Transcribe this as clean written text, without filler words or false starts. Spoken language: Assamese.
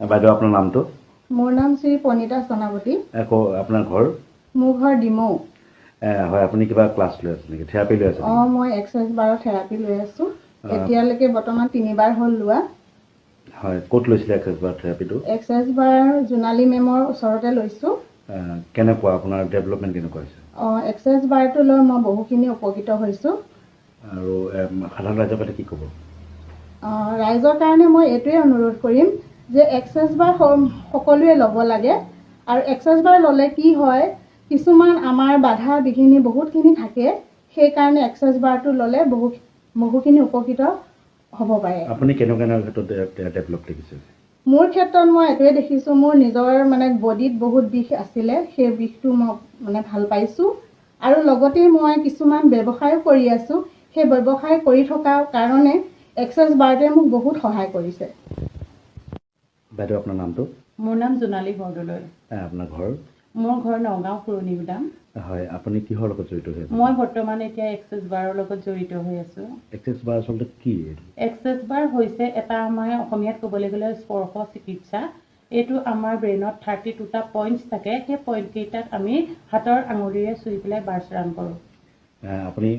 বাইদেউ আপোনাৰ নামটো? মোৰ নাম শ্ৰী পণিতা চনাৱতী। আকৌ আপোনাৰ ঘৰ? মোৰ ঘৰ ডিমৌ। হয়, আপুনি কিবা ক্লাছ লৈ আছে নেকি? থেৰাপি লৈ আছে নেকি? মই এক্সাৰচাইজ বাৰৰ থেৰাপি লৈ আছোঁ। এতিয়ালৈকে বৰ্তমান 3বাৰ হ'ল লোৱা। হয়, ক'ত লৈছিলে এক্সাৰচাইজ বাৰ থেৰাপিটো? এক্সাৰচাইজ বাৰ জোনালী মেমৰ ওচৰতে লৈছোঁ। কেনেকুৱা আপোনাৰ ডেভেলপমেণ্ট কেনেকুৱা হৈছে? এক্সাৰচাইজ বাৰটো লৈ মই বহুখিনি উপকৃত হৈছোঁ। আৰু সাধাৰণ ৰাইজৰ প্ৰতি কি ক'ব? ৰাইজৰ কাৰণে মই এইটোৱে অনুৰোধ কৰিম যে এক্সাৰচাইজ বাৰ সকলোৱে ল'ব লাগে। আৰু এক্সাৰচাইজ বাৰ ল'লে কি হয়, কিছুমান আমাৰ বাধা বিঘিনি বহুতখিনি থাকে, সেইকাৰণে এক্সাৰচাইজ বাৰটো ল'লে বহুখিনি উপকৃত হ'ব পাৰে। আপুনি কেনেকুৱা ক্ষেত্ৰত ডেভেলপ দেখিছে? মোৰ ক্ষেত্ৰত মই এইটোৱে দেখিছোঁ, মোৰ নিজৰ বডিত বহুত বিষ আছিলে, সেই বিষটো মই ভাল পাইছোঁ। আৰু লগতে মই কিছুমান ব্যৱসায়ো কৰি আছোঁ। সেই ব্যৱসায় কৰি থকাৰ কাৰণে এক্সাৰচাইজ বাৰটোৱে মোক বহুত সহায় কৰিছে। বাইদেউ আপোনাৰ নামটো? মোৰ নাম জোনালী বৰদলৈ। আপোনাৰ ঘৰ? মোৰ ঘৰ নগাঁও পুৰণি গুদাম। হয়, আপুনি কিহৰ লগত জড়িত হৈ আছে? মই বৰ্তমান এতিয়া এক্সাৰচাইজ বাৰৰ লগত জড়িত হৈ আছোঁ। এক্সাৰচাইজ বাৰ আচলতে কি? এক্সাৰচাইজ বাৰ হৈছে এটা আমাৰ অসমীয়াত ক'বলৈ গ'লে স্পৰ্শ চিকিৎসা। এইটো আমাৰ ব্ৰেইনত 32টা পইণ্টছ থাকে। সেই পইণ্টকেইটাত আমি হাতৰ আঙুলিৰে চুই পেলাই বাৰ্ছ ৰান কৰোঁ। আপুনি